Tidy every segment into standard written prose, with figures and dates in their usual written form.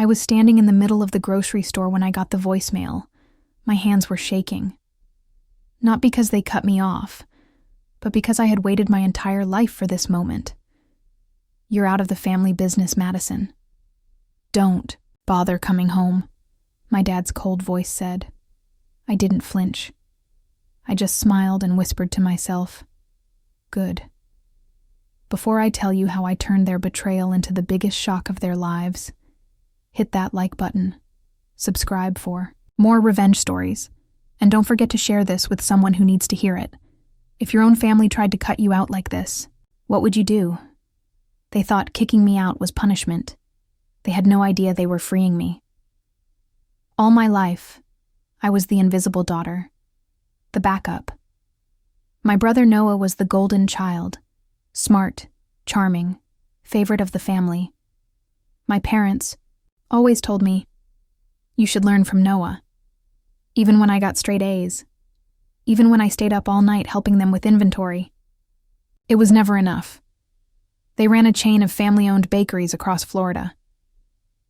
I was standing in the middle of the grocery store when I got the voicemail. My hands were shaking. Not because they cut me off, but because I had waited my entire life for this moment. "You're out of the family business, Madison. Don't bother coming home," my dad's cold voice said. I didn't flinch. I just smiled and whispered to myself, "Good." Before I tell you how I turned their betrayal into the biggest shock of their lives, hit that like button. Subscribe for more revenge stories. And don't forget to share this with someone who needs to hear it. If your own family tried to cut you out like this, what would you do? They thought kicking me out was punishment. They had no idea they were freeing me. All my life, I was the invisible daughter, the backup. My brother Noah was the golden child, smart, charming, favorite of the family. My parents always told me, "You should learn from Noah." Even when I got straight A's. Even when I stayed up all night helping them with inventory. It was never enough. They ran a chain of family-owned bakeries across Florida.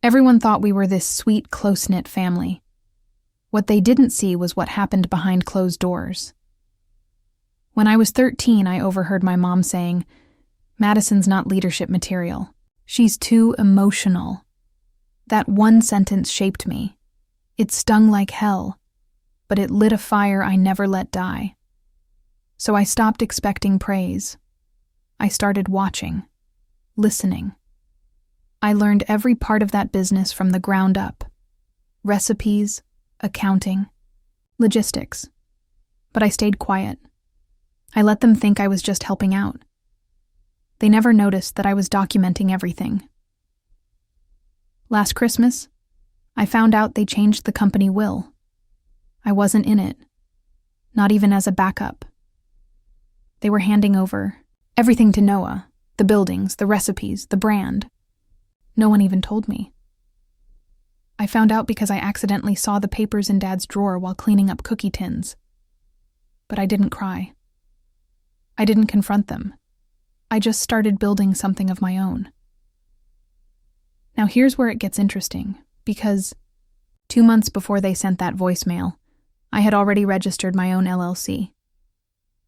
Everyone thought we were this sweet, close-knit family. What they didn't see was what happened behind closed doors. When I was 13, I overheard my mom saying, "Madison's not leadership material. She's too emotional." That one sentence shaped me. It stung like hell, but it lit a fire I never let die. So I stopped expecting praise. I started watching, listening. I learned every part of that business from the ground up. Recipes, accounting, logistics. But I stayed quiet. I let them think I was just helping out. They never noticed that I was documenting everything. Last Christmas, I found out they changed the company will. I wasn't in it, not even as a backup. They were handing over everything to Noah, the buildings, the recipes, the brand. No one even told me. I found out because I accidentally saw the papers in Dad's drawer while cleaning up cookie tins. But I didn't cry. I didn't confront them. I just started building something of my own. Now here's where it gets interesting, because 2 months before they sent that voicemail, I had already registered my own LLC.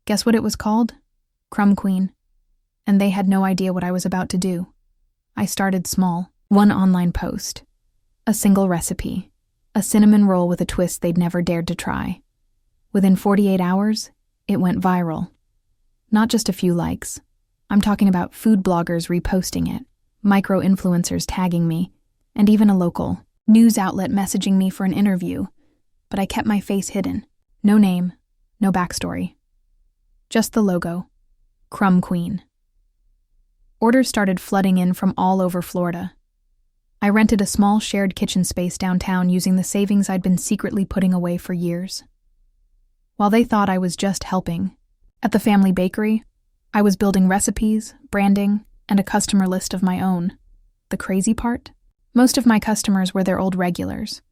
Guess what it was called? Crumb Queen. And they had no idea what I was about to do. I started small. One online post. A single recipe. A cinnamon roll with a twist they'd never dared to try. Within 48 hours, it went viral. Not just a few likes. I'm talking about food bloggers reposting it, micro-influencers tagging me, and even a local news outlet messaging me for an interview. But I kept my face hidden. No name, no backstory. Just the logo. Crumb Queen. Orders started flooding in from all over Florida. I rented a small shared kitchen space downtown using the savings I'd been secretly putting away for years. While they thought I was just helping, at the family bakery, I was building recipes, branding, and a customer list of my own. The crazy part? Most of my customers were their old regulars.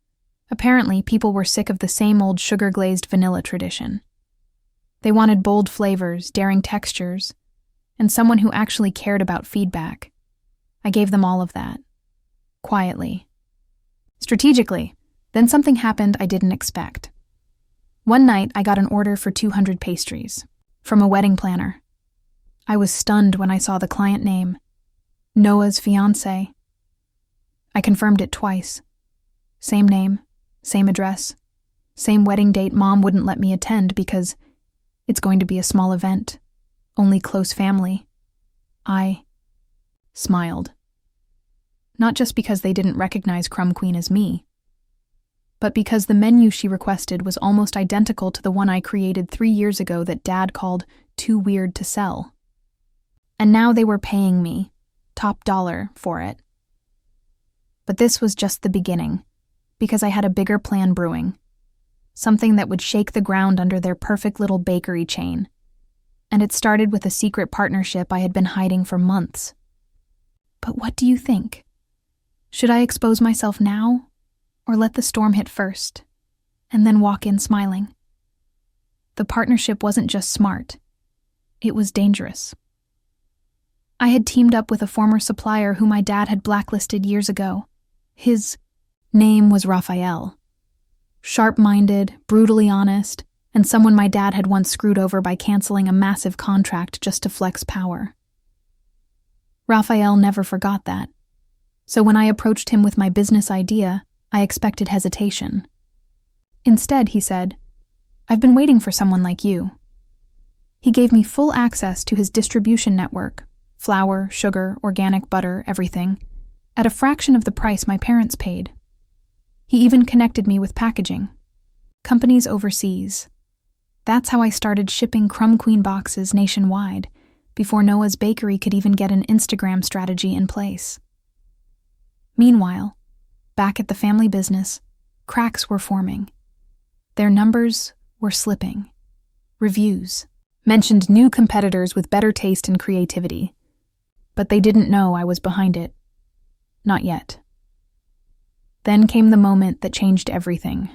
Apparently, people were sick of the same old sugar-glazed vanilla tradition. They wanted bold flavors, daring textures, and someone who actually cared about feedback. I gave them all of that. Quietly. Strategically. Then something happened I didn't expect. One night, I got an order for 200 pastries from a wedding planner. I was stunned when I saw the client name, Noah's fiancé. I confirmed it twice. Same name, same address, same wedding date Mom wouldn't let me attend because it's going to be a small event, only close family. I smiled. Not just because they didn't recognize Crumb Queen as me, but because the menu she requested was almost identical to the one I created 3 years ago that Dad called too weird to sell. And now they were paying me, top dollar, for it. But this was just the beginning, because I had a bigger plan brewing. Something that would shake the ground under their perfect little bakery chain. And it started with a secret partnership I had been hiding for months. But what do you think? Should I expose myself now, or let the storm hit first, and then walk in smiling? The partnership wasn't just smart. It was dangerous. I had teamed up with a former supplier who my dad had blacklisted years ago. His name was Raphael. Sharp-minded, brutally honest, and someone my dad had once screwed over by canceling a massive contract just to flex power. Raphael never forgot that. So when I approached him with my business idea, I expected hesitation. Instead, he said, "I've been waiting for someone like you." He gave me full access to his distribution network, flour, sugar, organic butter, everything, at a fraction of the price my parents paid. He even connected me with packaging, companies overseas. That's how I started shipping Crumb Queen boxes nationwide, before Noah's Bakery could even get an Instagram strategy in place. Meanwhile, back at the family business, cracks were forming. Their numbers were slipping. Reviews mentioned new competitors with better taste and creativity, but they didn't know I was behind it. Not yet. Then came the moment that changed everything.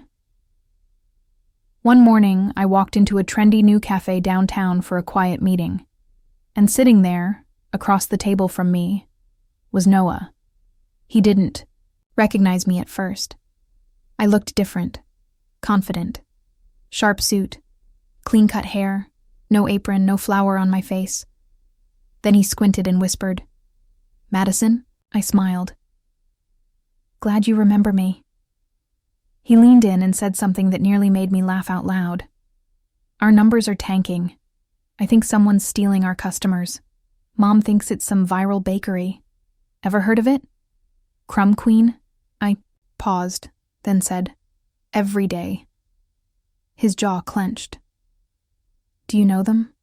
One morning, I walked into a trendy new cafe downtown for a quiet meeting, and sitting there, across the table from me, was Noah. He didn't recognize me at first. I looked different, confident. Sharp suit, clean-cut hair, no apron, no flour on my face. Then he squinted and whispered, "Madison?" I smiled. "Glad you remember me." He leaned in and said something that nearly made me laugh out loud. "Our numbers are tanking. I think someone's stealing our customers. Mom thinks it's some viral bakery. Ever heard of it? Crumb Queen?" I paused, then said, "Every day." His jaw clenched. "Do you know them?"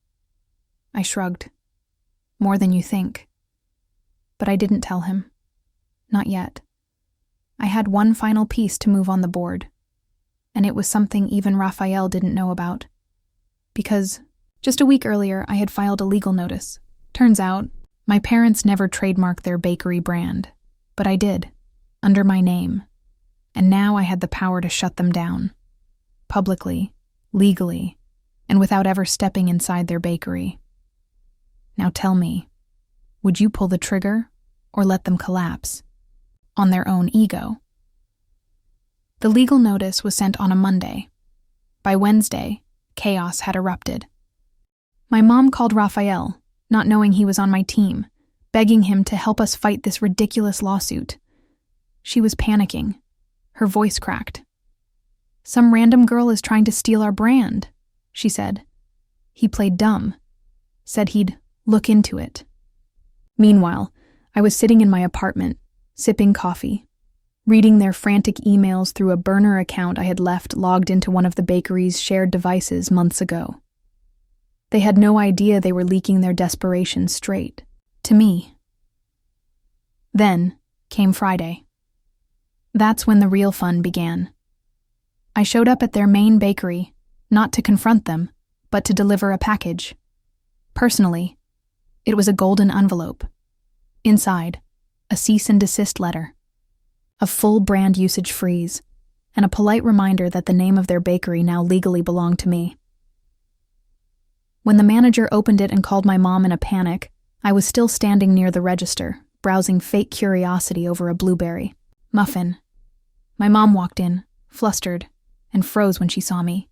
I shrugged. "More than you think." But I didn't tell him. Not yet. I had one final piece to move on the board, and it was something even Raphael didn't know about. Because just a week earlier, I had filed a legal notice. Turns out, my parents never trademarked their bakery brand, but I did, under my name, and now I had the power to shut them down. Publicly, legally, and without ever stepping inside their bakery. Now tell me, would you pull the trigger or let them collapse? On their own ego. The legal notice was sent on a Monday. By Wednesday, chaos had erupted. My mom called Raphael, not knowing he was on my team, begging him to help us fight this ridiculous lawsuit. She was panicking. Her voice cracked. "Some random girl is trying to steal our brand," she said. He played dumb, said he'd look into it. Meanwhile, I was sitting in my apartment, sipping coffee, reading their frantic emails through a burner account I had left logged into one of the bakery's shared devices months ago. They had no idea they were leaking their desperation straight to me. Then came Friday. That's when the real fun began. I showed up at their main bakery, not to confront them, but to deliver a package. Personally, it was a golden envelope. Inside, a cease and desist letter, a full brand usage freeze, and a polite reminder that the name of their bakery now legally belonged to me. When the manager opened it and called my mom in a panic, I was still standing near the register, browsing fake curiosity over a blueberry muffin. My mom walked in, flustered, and froze when she saw me.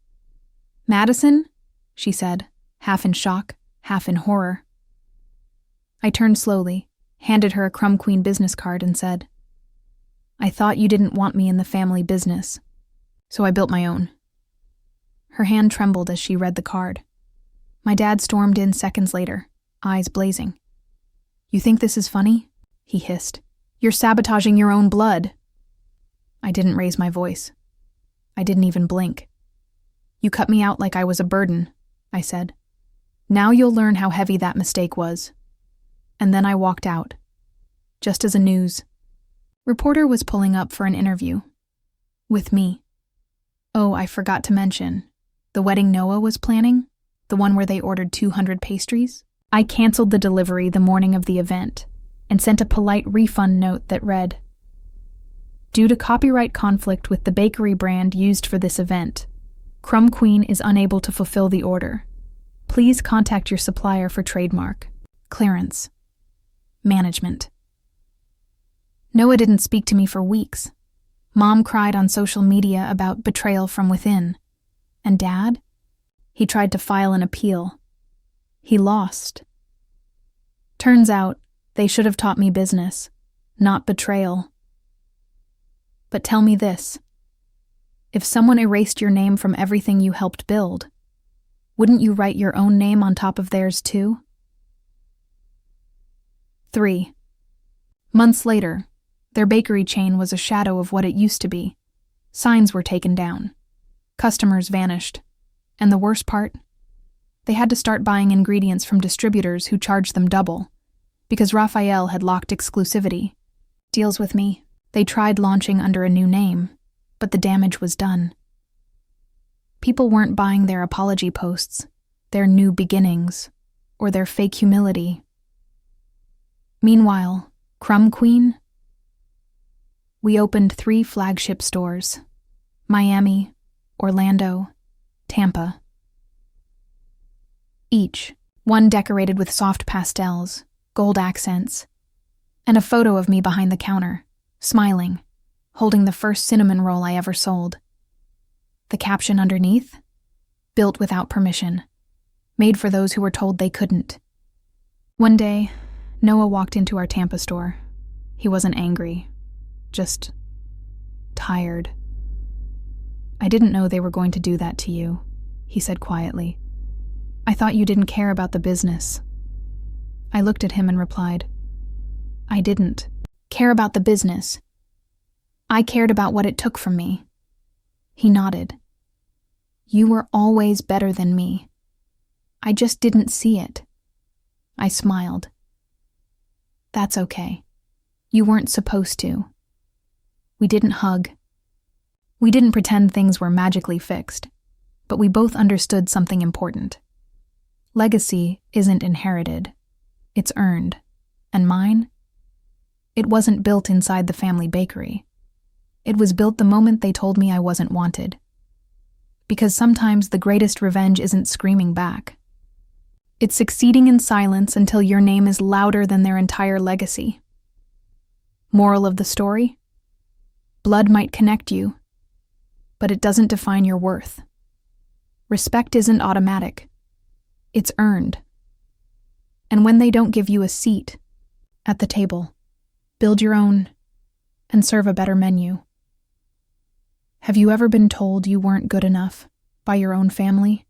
"Madison?" she said, half in shock, half in horror. I turned slowly, handed her a Crumb Queen business card and said, "I thought you didn't want me in the family business, so I built my own." Her hand trembled as she read the card. My dad stormed in seconds later, eyes blazing. "You think this is funny?" he hissed. "You're sabotaging your own blood." I didn't raise my voice. I didn't even blink. "You cut me out like I was a burden," I said. "Now you'll learn how heavy that mistake was." And then I walked out, just as a news reporter was pulling up for an interview. With me. Oh, I forgot to mention, the wedding Noah was planning, the one where they ordered 200 pastries, I canceled the delivery the morning of the event and sent a polite refund note that read, "Due to copyright conflict with the bakery brand used for this event, Crumb Queen is unable to fulfill the order. Please contact your supplier for trademark, clearance, management." Noah didn't speak to me for weeks. Mom cried on social media about betrayal from within. And Dad? He tried to file an appeal. He lost. Turns out, they should have taught me business, not betrayal. But tell me this. If someone erased your name from everything you helped build, wouldn't you write your own name on top of theirs too? 3. Months later, their bakery chain was a shadow of what it used to be. Signs were taken down. Customers vanished. And the worst part? They had to start buying ingredients from distributors who charged them double, because Raphael had locked exclusivity. Deals with me. They tried launching under a new name, but the damage was done. People weren't buying their apology posts, their new beginnings, or their fake humility. Meanwhile, Crumb Queen? We opened 3 flagship stores: Miami, Orlando, Tampa. Each, one decorated with soft pastels, gold accents, and a photo of me behind the counter, smiling, holding the first cinnamon roll I ever sold. The caption underneath? Built without permission, made for those who were told they couldn't. One day, Noah walked into our Tampa store. He wasn't angry, just tired. "I didn't know they were going to do that to you," he said quietly. "I thought you didn't care about the business." I looked at him and replied, "I didn't care about the business. I cared about what it took from me." He nodded. "You were always better than me. I just didn't see it." I smiled. "That's okay. You weren't supposed to." We didn't hug. We didn't pretend things were magically fixed, but we both understood something important. Legacy isn't inherited. It's earned. And mine? It wasn't built inside the family bakery. It was built the moment they told me I wasn't wanted. Because sometimes the greatest revenge isn't screaming back. It's succeeding in silence until your name is louder than their entire legacy. Moral of the story? Blood might connect you, but it doesn't define your worth. Respect isn't automatic. It's earned. And when they don't give you a seat at the table, build your own and serve a better menu. Have you ever been told you weren't good enough by your own family?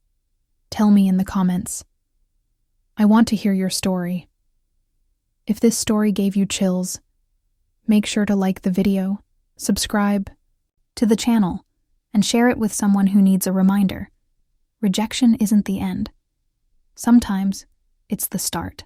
Tell me in the comments. I want to hear your story. If this story gave you chills, make sure to like the video, subscribe to the channel, and share it with someone who needs a reminder. Rejection isn't the end. Sometimes it's the start.